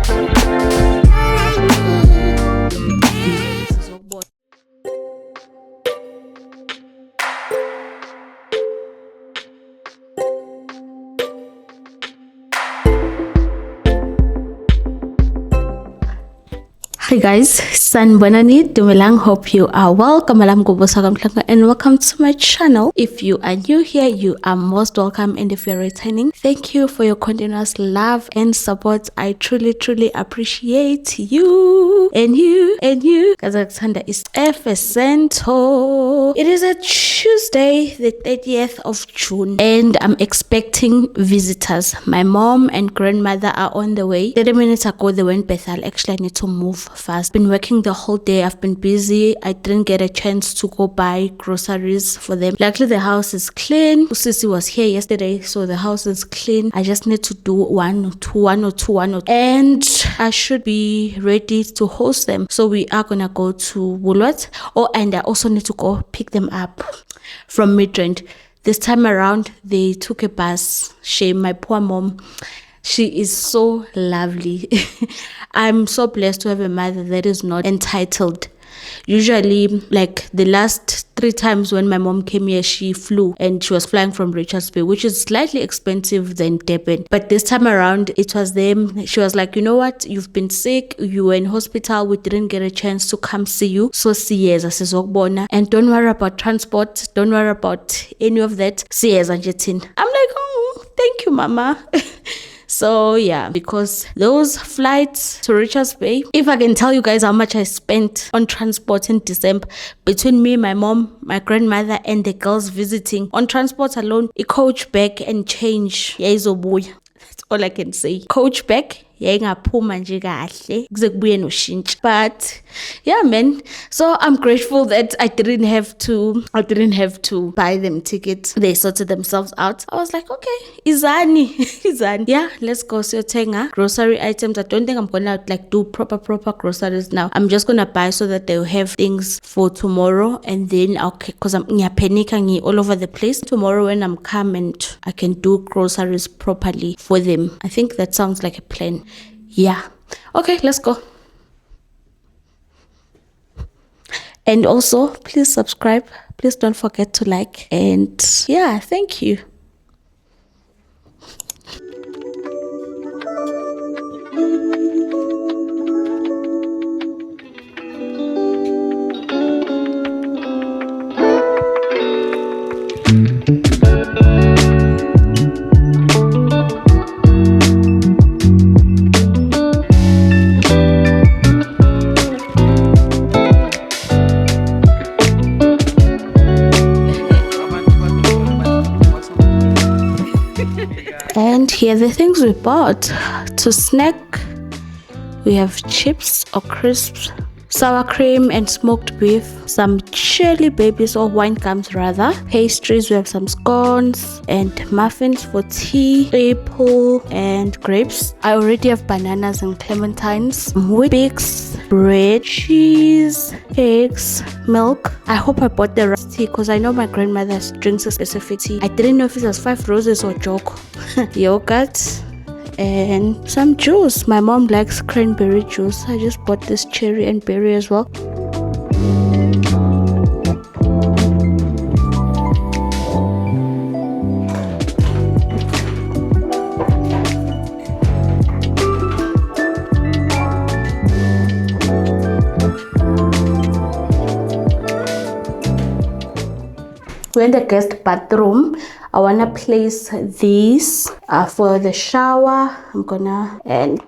Hi guys, Sanbonani Dumelang. Hope you are well. Kamalam Gobosagamtlanga and welcome to my channel. If you are new here, you are most welcome, and if you're returning, thank you for your continuous love and support. I truly appreciate you and you. Kazakhstan is Efesento. It is a Tuesday, the 30th of June, and I'm expecting visitors. My mom and grandmother are on the way. 30 minutes ago they went Bethel. Actually, I need to move fast. Been working the whole day. I've been busy. I didn't get a chance to go buy groceries for them. Luckily the house is clean. Sissy was here yesterday, so the house is clean. I just need to do one or two, and I should be ready to host them. So we are gonna go to Woolworths. Oh, and I also need to go pick them up from Midrand. This time around they took a bus. Shame, my poor mom. She is so lovely. I'm so blessed to have a mother that is not entitled. Usually, like the last 3 times when my mom came here, she flew, and she was flying from Richards Bay, which is slightly expensive than Durban. But this time around, it was them. She was like, you know what? You've been sick. You were in hospital. We didn't get a chance to come see you. So siyeza sizokubona. And don't worry about transport. Don't worry about any of that. Siyeza nje thina. I'm like, oh, thank you, mama. So yeah, because those flights to Richards Bay, if I can tell you guys how much I spent on transport in December, between me, my mom, my grandmother, and the girls visiting, on transport alone, a coach back and change. That's all I can say. Coach back. But yeah, man, so I'm grateful that I didn't have to buy them tickets. They sorted themselves out. I was like, okay, izani yeah, let's go. So tenga grocery items. I don't think I'm gonna like do proper groceries now. I'm just gonna buy so that they'll have things for tomorrow, and then okay, because I'm panicking all over the place. Tomorrow when I'm calm and I can do groceries properly for them. I think that sounds like a plan. Yeah, okay, let's go. And also, please subscribe. Please don't forget to like. And yeah, thank you. And here are the things we bought. To snack, we have chips or crisps, sour cream and smoked beef, some chili babies or wine gums rather, pastries. We have some scones and muffins for tea, apple and grapes. I already have bananas and clementines, Weet-Bix, bread, cheese, eggs, milk. I hope I bought the right tea because I know my grandmother drinks a specific tea. I didn't know if it was 5 roses or joke. Yogurt and some juice. My mom likes cranberry juice. I just bought this cherry and berry as well. We're in the guest bathroom. I wanna place these for the shower. And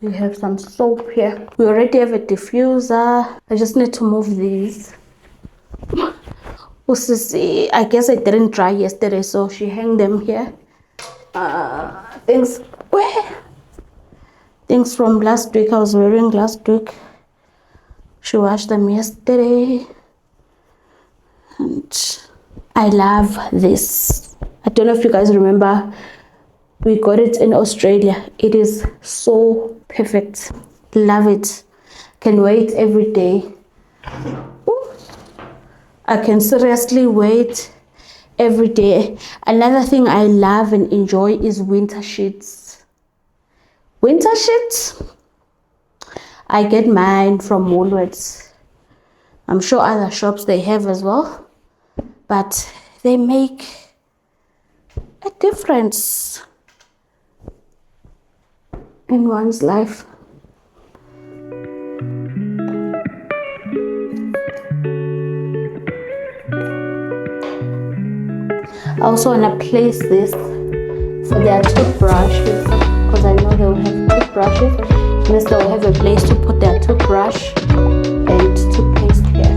we have some soap here. We already have a diffuser. I just need to move these. I guess I didn't dry yesterday, so she hung them here. Things from last week. I was wearing last week. She washed them yesterday. And I love this. I don't know if you guys remember, we got it in Australia. It is so perfect. Love it. Can wait every day. Ooh. I can seriously wait every day. Another thing I love and enjoy is winter sheets. Winter sheets, I get mine from Woolworths. I'm sure other shops they have as well, but they make a difference in one's life. I also want to place this for their toothbrushes, because I know they will have toothbrushes. Means they will have a place to put their toothbrush and toothpaste here.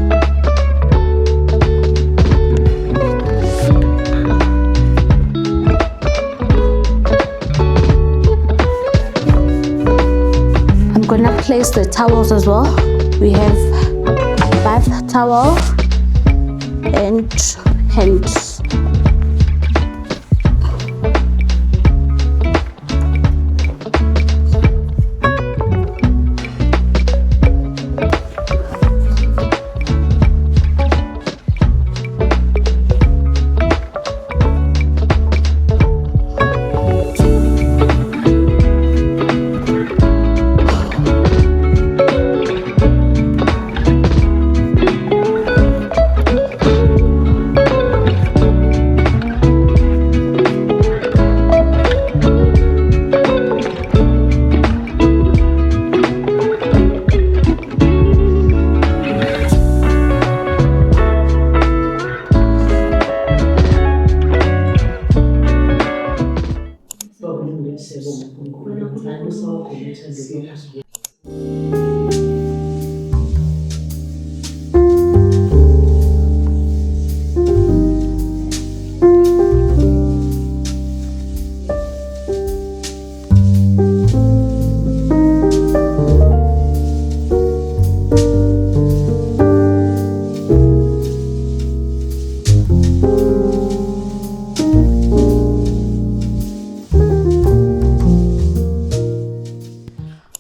I'm gonna place the towels as well. We have bath towel and hands.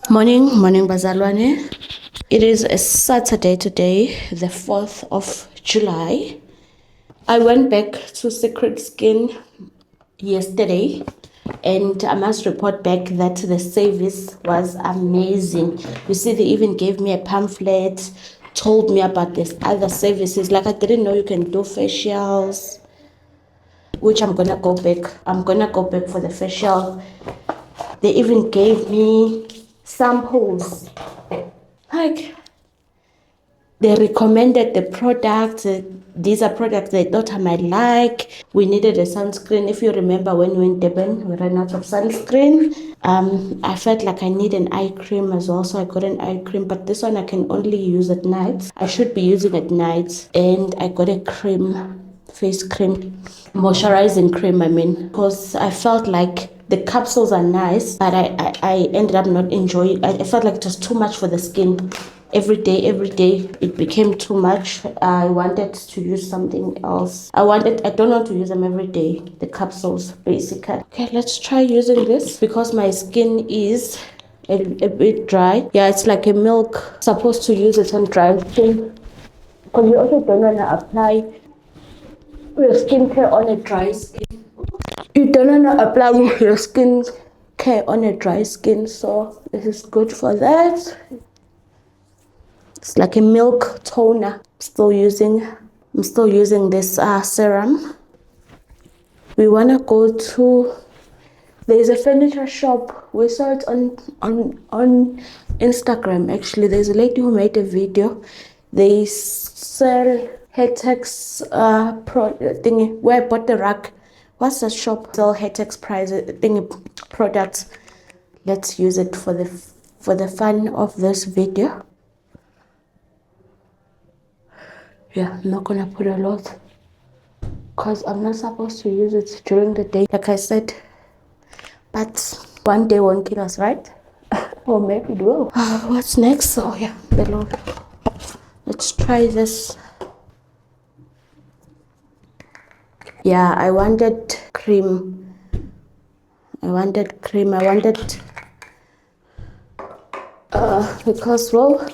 Morning bazalwane. It is a Saturday today, the 4th of July. I went back to Secret Skin yesterday and I must report back that the service was amazing. You see, they even gave me a pamphlet, told me about this other services. Like, I didn't know you can do facials, which I'm gonna go back. I'm gonna go back for the facial. They even gave me samples. Like, they recommended the products. These are products they thought I might like. We needed a sunscreen. If you remember, when we were in Durban, we ran out of sunscreen. I felt like I need an eye cream as well, so I got an eye cream. But this one I can only use at night. I should be using at night. And I got a cream, face cream, moisturizing cream, because I felt like the capsules are nice, but I ended up not enjoying. I felt like it was too much for the skin. Every day, it became too much. I wanted to use something else. I don't want to use them every day, the capsules, basically. Okay, let's try using this because my skin is a bit dry. Yeah, it's like a milk. Supposed to use it on dry skin, because you also don't want to apply your skincare on a dry skin. You don't want to apply your skincare on a dry skin, so this is good for that. It's like a milk toner. I'm still using this serum. We want to go to, there's a furniture shop. We saw it on Instagram. Actually, there's a lady who made a video. They sell Hetex thingy, where I bought the rug. What's the shop? Sell Hetex price thingy products. Let's use it for the fun of this video. Yeah, I'm not gonna put a lot because I'm not supposed to use it during the day, like I said. But one day won't kill us, right? Or maybe it will. What's next? Oh yeah, the Lord. Let's try this. Yeah, I wanted cream. Because, well,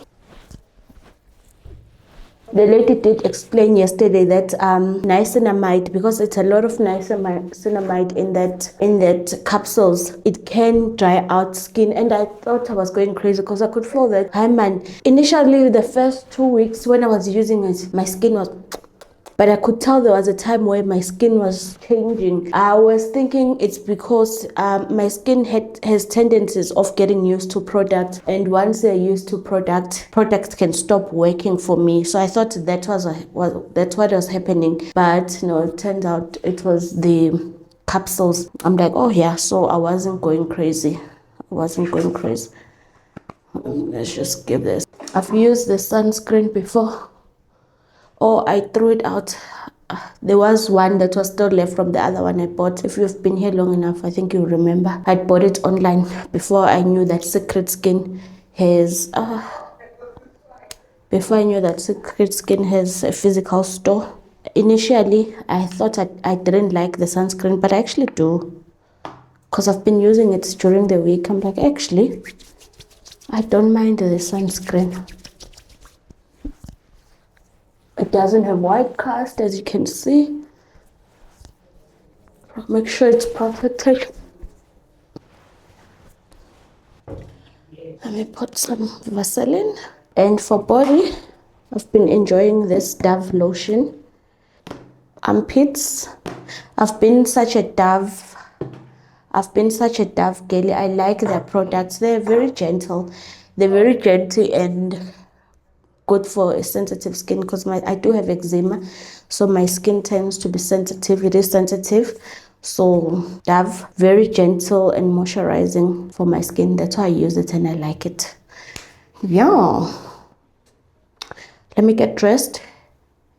The lady did explain yesterday that niacinamide, because it's a lot of niacinamide in that capsules, it can dry out skin. And I thought I was going crazy because I could feel that. Hi man, initially the first 2 weeks when I was using it, my skin was, but I could tell there was a time where my skin was changing. I was thinking it's because my skin has tendencies of getting used to product, and once they're used to product can stop working for me. So I thought that's what was happening, but no, it turned out it was the capsules. I'm like, oh yeah, so I wasn't going crazy. Let's just give this. I've used the sunscreen before. Oh, I threw it out. There was one that was still left from the other one I bought. If you've been here long enough, I think you remember. I bought it online before I knew that Secret Skin has a physical store. Initially, I thought I didn't like the sunscreen, but I actually do. Because I've been using it during the week. I'm like, actually, I don't mind the sunscreen. It doesn't have white cast, as you can see. Make sure it's protected. Let me put some Vaseline. And for body, I've been enjoying this Dove lotion. Armpits, I've been such a Dove girly. I like their products. They're very gentle. And good for a sensitive skin, because I do have eczema, so my skin tends to be sensitive. It is sensitive, so Dove, very gentle and moisturizing for my skin. That's why I use it and I like it. Yeah, let me get dressed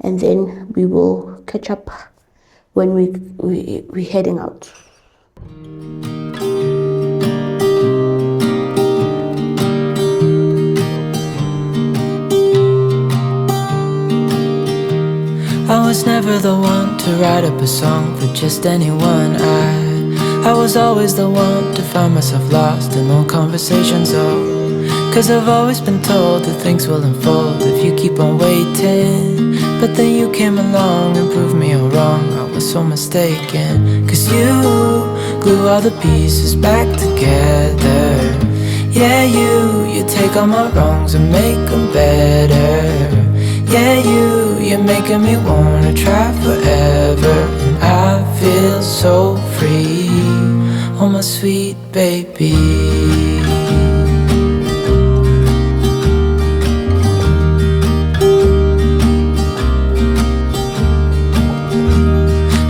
and then we will catch up when we're heading out. I was never the one to write up a song for just anyone. I was always the one to find myself lost in long conversations. Cause I've always been told that things will unfold if you keep on waiting. But then you came along and proved me all wrong. I was so mistaken. Cause you glue all the pieces back together. Yeah, you take all my wrongs and make them better. Yeah, you're making me wanna try forever. And I feel so free, oh my sweet baby.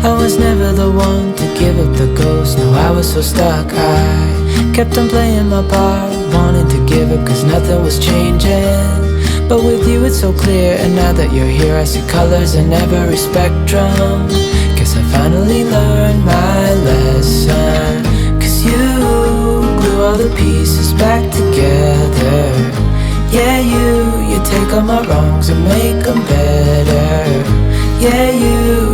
I was never the one to give up the ghost. No, I was so stuck. I kept on playing my part, wanting to give up cause nothing was changing. But with you it's so clear, and now that you're here I see colors in every spectrum. Guess I finally learned my lesson. Cause you glue all the pieces back together. Yeah, you take all my wrongs and make them better. Yeah,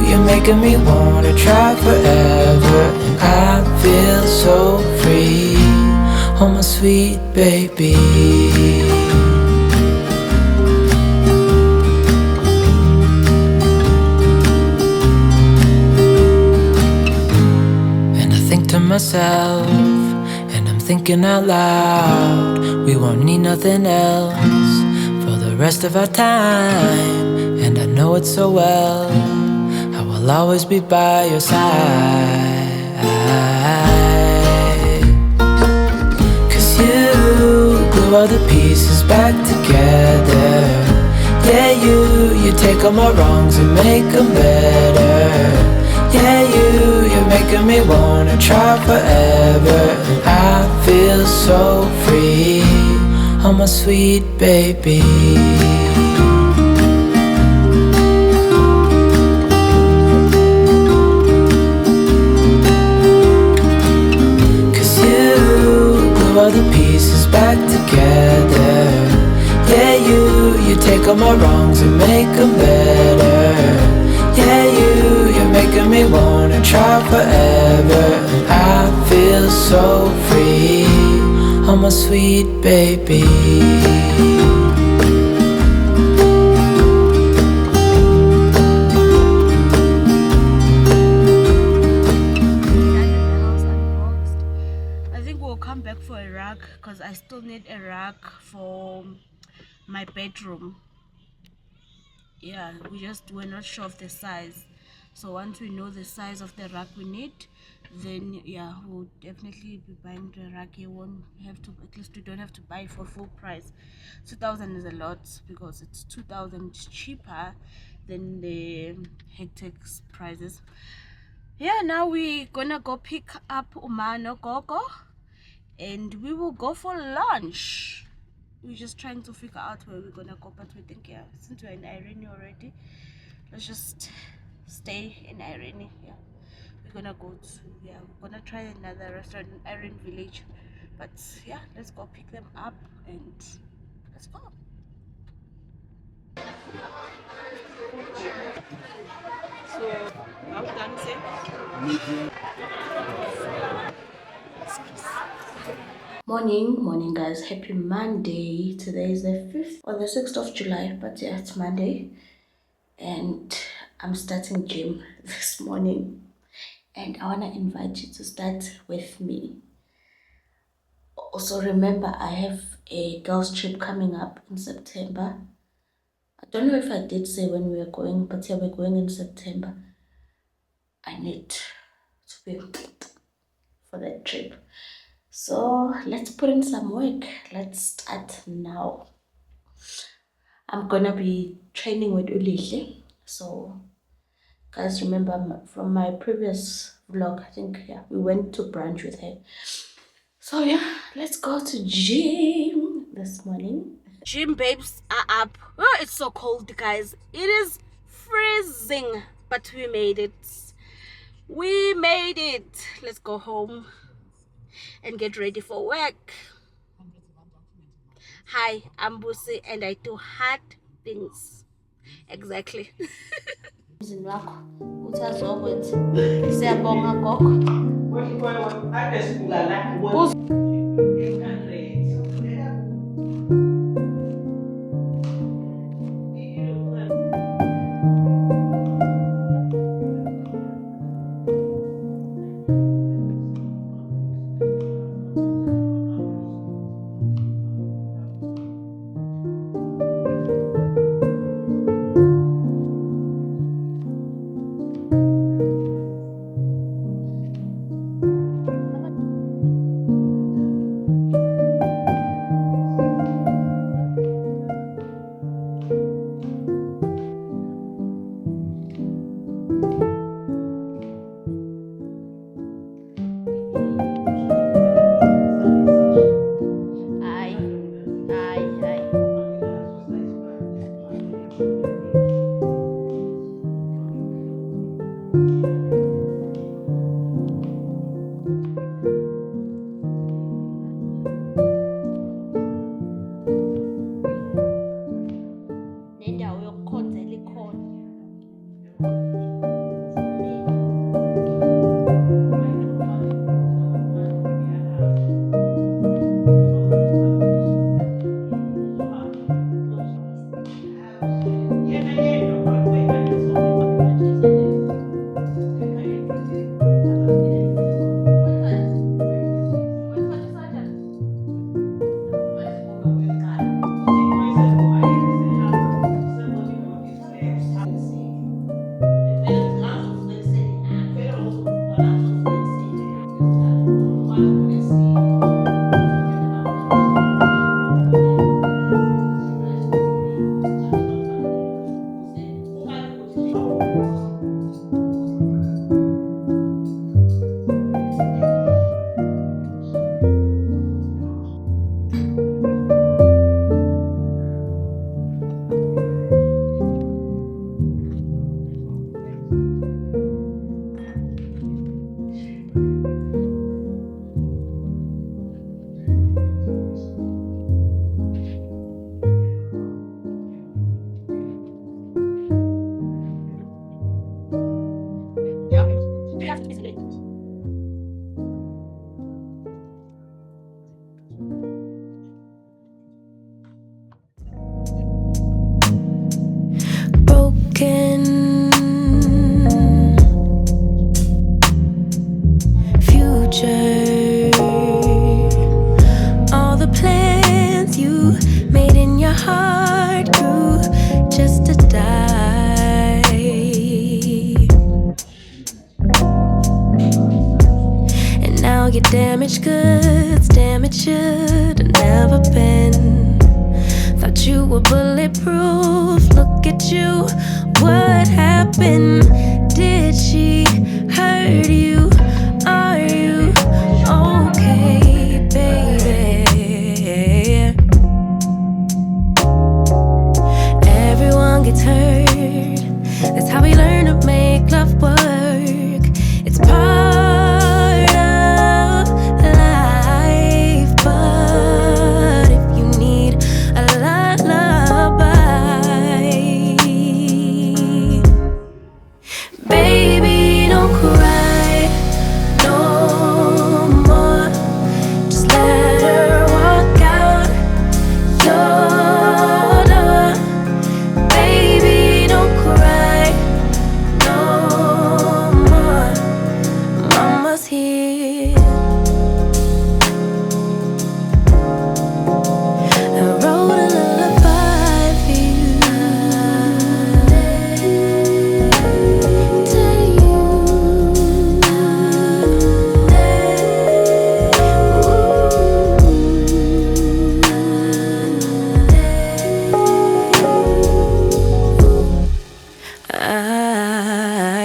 you're making me wanna try forever. And I feel so free, oh my sweet baby. Myself, and I'm thinking out loud, we won't need nothing else for the rest of our time. And I know it so well, I will always be by your side. Cause you glue all the pieces back together. Yeah, you take all my wrongs and make them better. Yeah, you're making me wanna try forever. And I feel so free, oh my sweet baby. Cause you glue all the pieces back together. Yeah, you take all my wrongs and make them better. Yeah, you're making me wanna try forever. And I feel so free, oh my sweet baby. because I still need a rack for my bedroom. Yeah, we're not sure of the size, so once we know the size of the rack we need, then yeah, we'll definitely be buying the rack. You won't have to, at least we don't have to buy it for full price. 2,000 is a lot, because it's 2,000 cheaper than the Hectex prices. Yeah, now we're gonna go pick up Umano Gogo and we will go for lunch. We're just trying to figure out where we're gonna go, but we think, yeah, since we're in Irene already, let's just stay in Irene. Yeah, we're gonna go to, yeah, we're gonna try another restaurant in Irene Village, but yeah, let's go pick them up and let's go. So, how done say? Morning guys, happy Monday. Today is the 5th or the 6th of July, but yeah, it's Monday and I'm starting gym this morning, and I want to invite you to start with me. Also remember, I have a girls trip coming up in September. I don't know if I did say when we are going, but yeah, we're going in September. I need to be for that trip. So let's put in some work. Let's start now. I'm gonna be training with Ulihle. So guys, remember from my previous vlog, I think, yeah, we went to brunch with her. So yeah, let's go to gym this morning. Gym babes are up. Oh, it's so cold, guys. It is freezing, but we made it. We made it. Let's go home and get ready for work. Hi, I'm Busi and I do hard things. Exactly. Emzini wakho uthi azokwenza, siyabonga gogo. faith you made in your heart grew just to die. And now your damaged goods, damaged should have never been. Thought you were bulletproof, look at you, what happened? Did she hurt you? Are you okay, baby? Everyone gets hurt, that's how we learn to make love work. It's part of life, but if you need a lullaby, baby, don't cry no more. Just let her walk out your door. Baby, don't cry no more. Mama's here. I wrote a lullaby for you.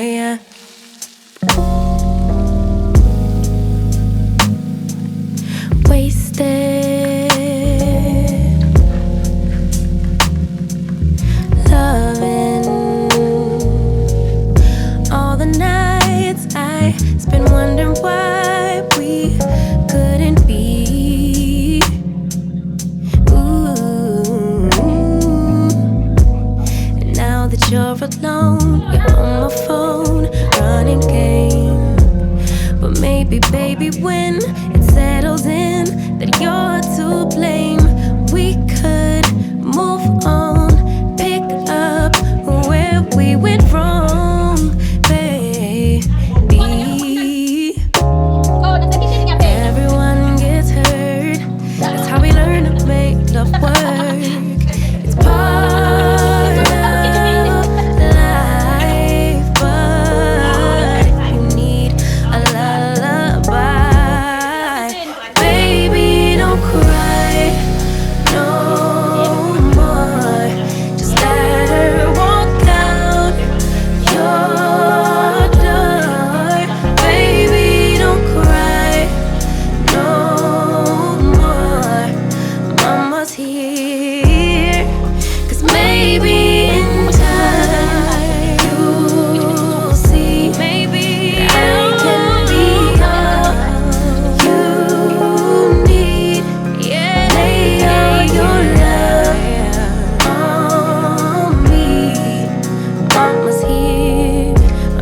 Yeah. Wasted loving all the nights I spent wondering why we couldn't be. Ooh. And now that you're alone, you're on my phone, running game. But maybe, baby, when it settles in that you're to blame, we could move on, pick up where we went wrong, baby. Everyone gets hurt, that's how we learn to make love work. It's part of life, but if you need a lullaby, baby, don't cry no more. Just let her walk out your door. Baby, don't cry no more. Mama's here. 'Cause maybe in time you'll see, maybe I can be all you need. Yeah, lay all your love on me. Mama's here.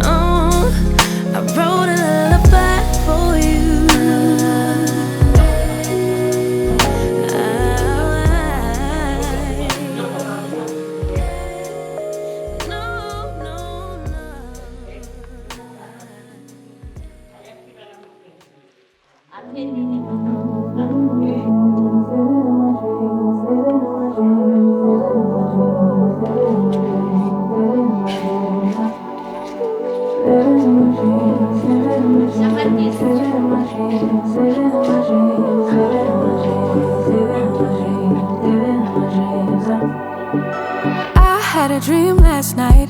Oh, I wrote a lullaby for you. No, no, no. I had a dream last night.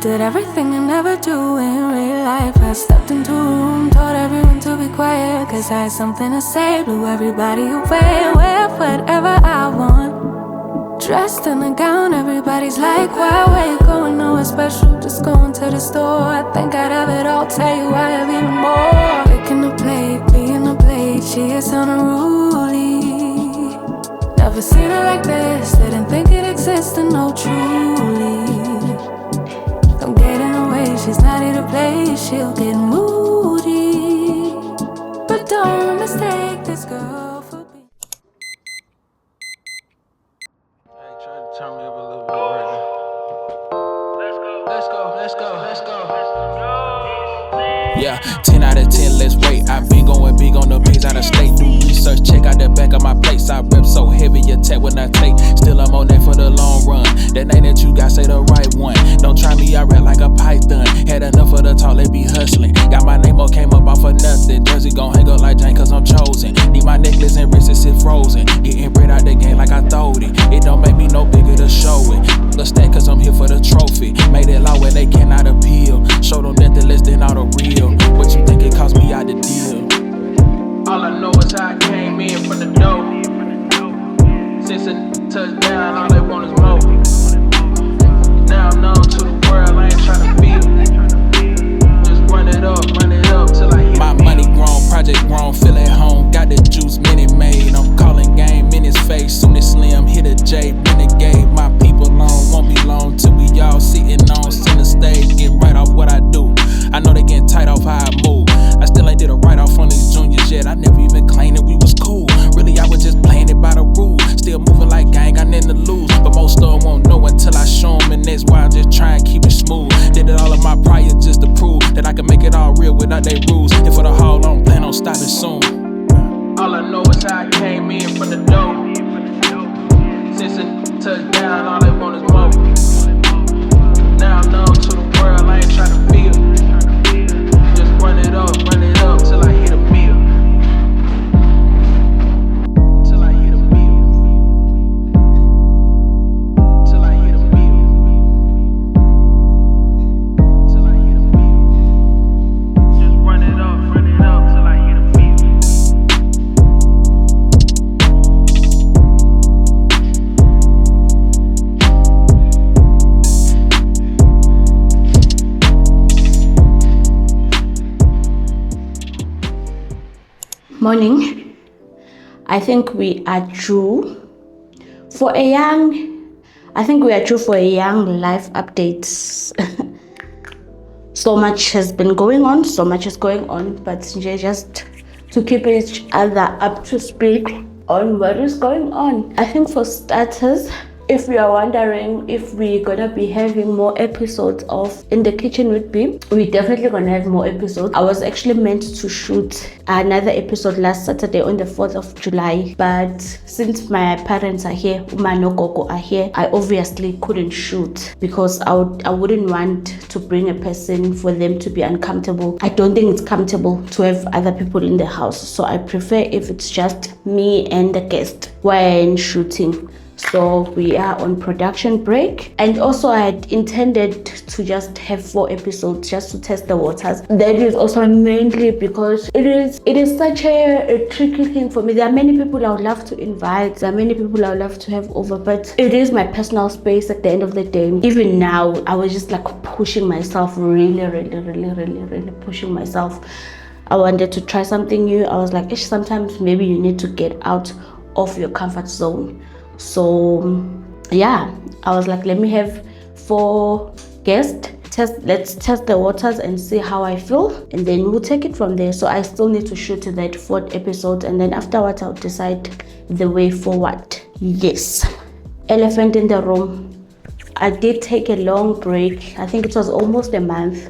Did everything I never do in real life. I stepped into a room, told everyone to be quiet, 'cause I had something to say. Blew everybody away, wear whatever I want. Dressed in a gown, everybody's like, why, where you going? Nowhere special, just going to the store. I think I'd have it all, tell you I have even more. Picking a plate, being a plate, she is unruly. Never seen her like this, didn't think it existed, no truly. Don't get in her way, she's not here to play, she'll get moody. But don't mistake this girl for being. Hey, try to turn me up a little bit right now. Let's go, let's go, let's go, let's go. Yeah, 10 out of 10, let's rate. I've been going big on the beans out of state. Do research, check out the back of my plates. I rep so heavy, you gotta say the right one. Don't try me, I rap like a python. Had enough of the talk, they be hustling. Got my name up, came up off of nothing. Jersey gon' hang up like Jane, cause I'm chosen. Need my necklace and wrists sit frozen. Getting bread out the game like I throwed it. It don't make me no bigger to show it. The stack, cause I'm here for the trophy. Made it law where they cannot appeal. Show them nothing less than all the real. What you think it cost me out the deal? All I know is how I came in from the dough. Since a touchdown, all they want is more. Now I'm known to the world, I ain't tryna feel. Just run it up till I hit. My money grown, project grown, feel at home. Got the juice, Minute Maid. I'm calling game in his face. Soon as Slim hit a J, renegade. My people long, won't be long till we all sitting on center stage, getting right off what I do. I know they getting tight off how I move. I still ain't did a write-off on these juniors yet. I never even claimed that we was cool. Really, I was just playing it by the rules. Still moving like gang, got nothing to lose. But most of them won't know until I show them, and that's why I'm just trying to keep it smooth. Did it all of my prior just to prove that I can make it all real without they rules. And for the haul, I don't plan on stopping soon. All I know is how I came in from the dough. Since a touchdown, all they want is more. Now I'm known to the world, I ain't tryna feel. Just run it up till I hit a meal. Till I hit a meal. Till I hit a meal. Till I hit a meal. Just run it up till I hit a meal. Morning. I think we are due for a young life update. So much has been going on, but just to keep each other up to speed on what is going on. I think for starters, if you are wondering if we're gonna be having more episodes of In the Kitchen with B, we're definitely gonna have more episodes. I was actually meant to shoot another episode last Saturday on the 4th of July, but since my parents are here, Uma no Gogo are here, I obviously couldn't shoot because I wouldn't want to bring a person for them to be uncomfortable. I don't think it's comfortable to have other people in the house, so I prefer if it's just me and the guest when shooting. So we are on production break, and also I had intended to just have 4 episodes just to test the waters. That is also mainly because it is such a tricky thing for me. There are many people I would love to invite, there are many people I would love to have over, but it is my personal space at the end of the day. Even now, I was just like pushing myself, really pushing myself. I wanted to try something new. I was like, sometimes maybe you need to get out of your comfort zone. So yeah, I was like, let me have 4 guests, let's test the waters and see how I feel, and then we'll take it from there. So I still need to shoot that 4th episode, and then afterwards I'll decide the way forward. Yes, elephant in the room. I did take a long break. I think it was almost a month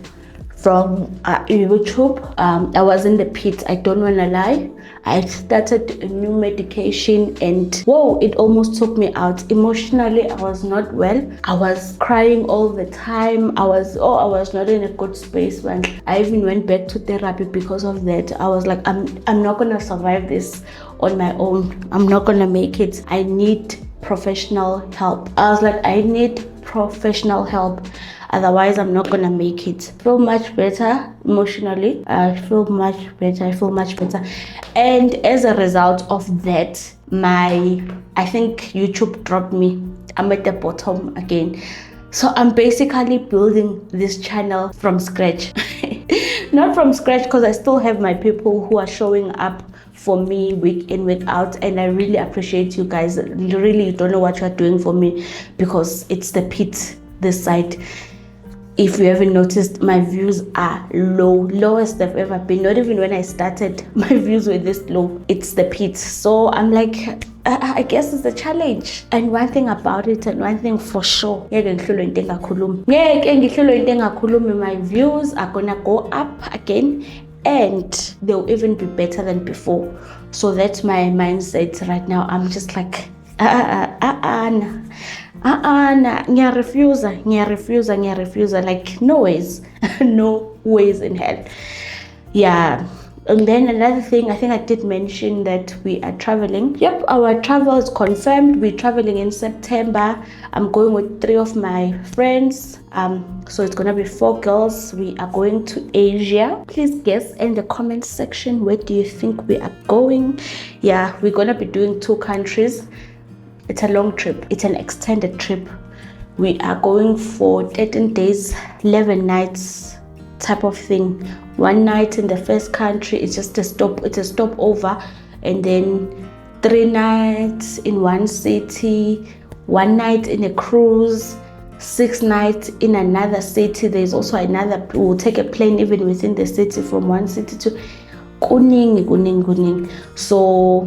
from YouTube. I was in the pit, I don't wanna lie. I started a new medication and whoa, it almost took me out. Emotionally, I was not well. I was crying all the time. I was not in a good space. When I even went back to therapy because of that. I was like, I'm not gonna survive this on my own. I'm not gonna make it. I need professional help. I was like, I need professional help. Otherwise, I'm not gonna make it. I feel much better emotionally. I feel much better. And as a result of that, I think YouTube dropped me. I'm at the bottom again. So I'm basically building this channel from scratch. Not from scratch, because I still have my people who are showing up for me week in, week out, and I really appreciate you guys. Really, you don't know what you're doing for me, because it's the pit this side. If you haven't noticed, my views are lowest they've ever been. Not even when I started, my views were this low. It's the pit. So I'm like, I guess it's a challenge. And one thing about it, and one thing for sure, my views are gonna go up again, and they'll even be better than before. So that's my mindset right now. I'm just like, Nah, ngiya refuser, like no ways. No ways in hell. Yeah. And then another thing, I think I did mention that we are traveling. Yep, our travel is confirmed. We're traveling in September. I'm going with 3 of my friends. So it's gonna be 4 girls. We are going to Asia. Please guess in the comment section, where do you think we are going? Yeah, we're gonna be doing 2 countries. It's a long trip. It's an extended trip. We are going for 13 days, 11 nights type of thing. 1 night in the first country, it's just a stopover, and then 3 nights in one city, 1 night in a cruise, 6 nights in another city. There's also we'll take a plane even within the city from one city to Kuning. So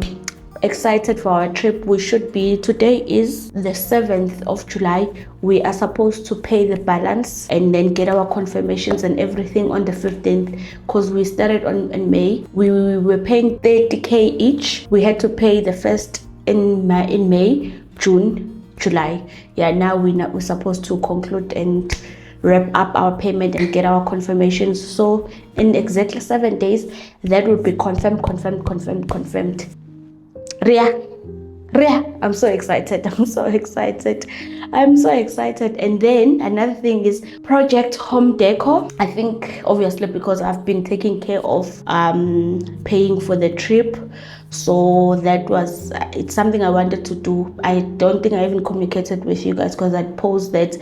excited for our trip. Today is the 7th of July. We are supposed to pay the balance and then get our confirmations and everything on the 15th, because we started in May. We were paying 30k each. We had to pay the first in May, June, July. Yeah, now we're supposed to conclude and wrap up our payment and get our confirmations. So in exactly 7 days, that will be confirmed. Ria, I'm so excited. And then another thing is Project Home Decor. I think obviously because I've been taking care of paying for the trip, so it's something I wanted to do. I don't think I even communicated with you guys, because I posed that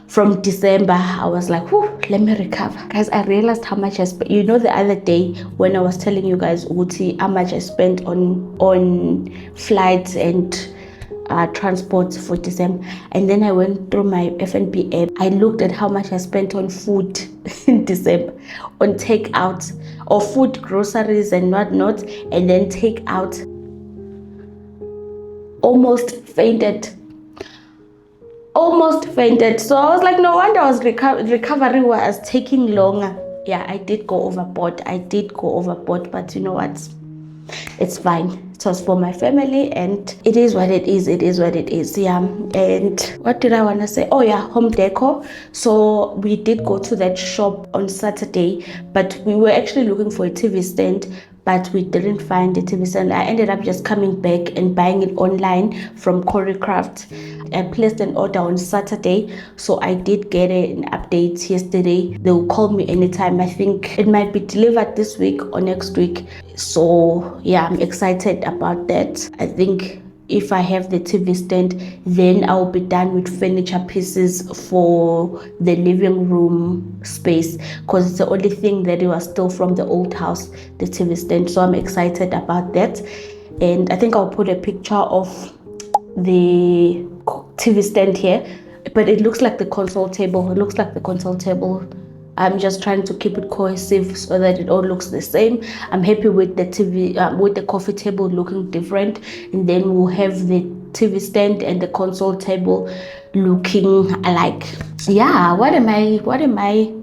from December. I was like, whew, let me recover. Guys, I realized how much I spent. You know, the other day when I was telling you guys, Uti, how much I spent on flights and transport for December. And then I went through my F&B app. I looked at how much I spent on food in December, on takeout, or food, groceries and whatnot, and then takeout. Almost fainted. So I was like, no wonder I was recovery was taking longer. Yeah, I did go overboard, but you know what, it's fine. It was for my family, and it is what it is. Yeah. And what did I want to say? Oh yeah, home decor. So we did go to that shop on Saturday, but we were actually looking for a TV stand, but we didn't find the TV stand. I ended up just coming back and buying it online from Choreocraft. I placed an order on Saturday, so I did get an update yesterday. They will call me anytime. I think it might be delivered this week or next week. So yeah, I'm excited about that. I think if I have the TV stand, then I'll be done with furniture pieces for the living room space, because it's the only thing that it was still from the old house, the TV stand. So I'm excited about that. And I think I'll put a picture of the TV stand here, but it looks like the console table. I'm just trying to keep it cohesive so that it all looks the same. I'm happy with the TV, with the coffee table looking different, and then we'll have the TV stand and the console table looking alike. Yeah, what am I?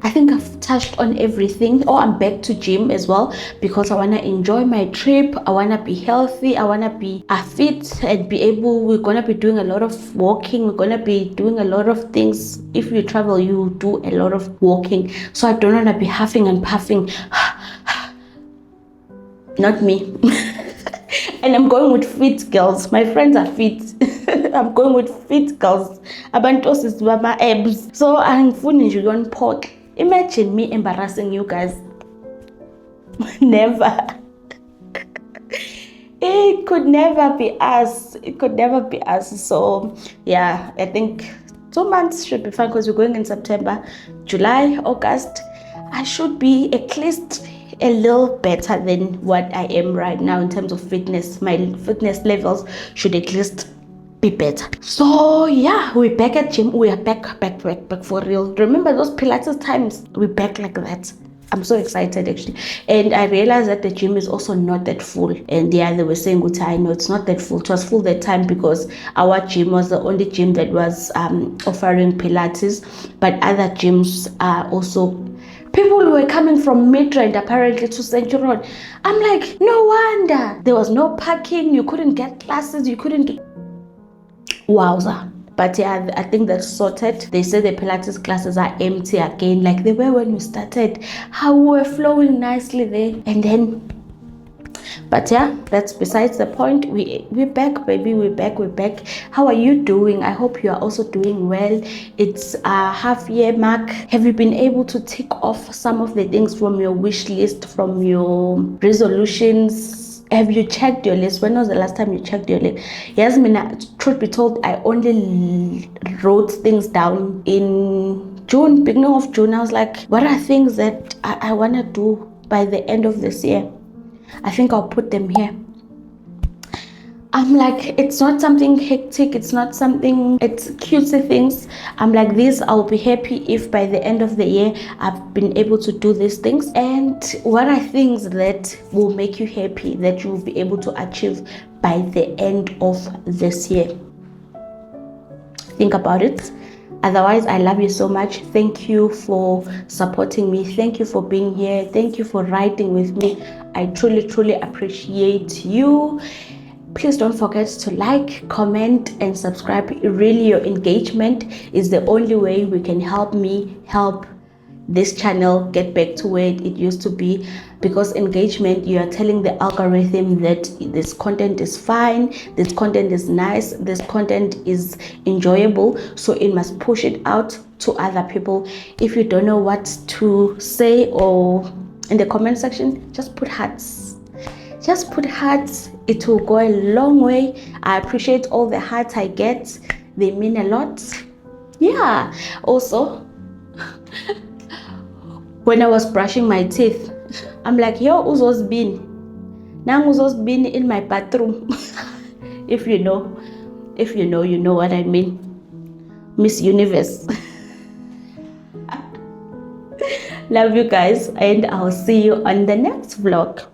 I think I've touched on everything. Oh, I'm back to gym as well, because I want to enjoy my trip. I want to be healthy. I want to be fit and be able. We're going to be doing a lot of walking. We're going to be doing a lot of things. If you travel, you do a lot of walking. So I don't want to be huffing and puffing. Not me. And I'm going with fit girls. My friends are fit. I'm going with fit girls. Abantos is my abs. So I'm finishing on pork. Imagine me embarrassing you guys. Never. It could never be us. So yeah, I think 2 months should be fine, because we're going in September, July, August. I should be at least a little better than what I am right now in terms of fitness. My fitness levels should at least be better. So yeah, we're back at gym. We are back for real. Remember those Pilates times? We're back like that. I'm so excited actually. And I realized that the gym is also not that full. And yeah, they were saying, I know it's not that full. It was full that time because our gym was the only gym that was offering Pilates. But other gyms are also, people were coming from Midrand apparently to Century Road. I'm like, no wonder. There was no parking. You couldn't get classes. You couldn't do. Wowza. But yeah, I think that's sorted. They say the Pilates classes are empty again, like they were when we started. How we were flowing nicely there, and then. But yeah, that's besides the point. We're back, baby. We're back. How are you doing? I hope you are also doing well. It's a half-year mark. Have you been able to tick off some of the things from your wish list, from your resolutions? Have you checked your list? When was the last time you checked your list? Yes, truth be told, I only wrote things down in June, beginning of June. I was like, what are things that I want to do by the end of this year? I think I'll put them here. I'm like, it's not something hectic, it's not something, it's cutesy things. I'm like, this, I'll be happy if by the end of the year I've been able to do these things. And what are things that will make you happy, that you will be able to achieve by the end of this year? Think about it. Otherwise, I love you so much. Thank you for supporting me. Thank you for being here. Thank you for riding with me. I truly appreciate you. Please don't forget to like, comment, and subscribe. Really, your engagement is the only way we can help me help this channel get back to where it used to be. Because engagement, you are telling the algorithm that this content is fine, this content is nice, this content is enjoyable, so it must push it out to other people. If you don't know what to say, or in the comment section, just put hearts. Just put hearts. It will go a long way. I appreciate all the hearts I get. They mean a lot. Yeah. Also, when I was brushing my teeth, I'm like, yo, Uzo's been. Now Uzo's been in my bathroom. If you know, you know what I mean. Miss Universe. Love you guys, and I'll see you on the next vlog.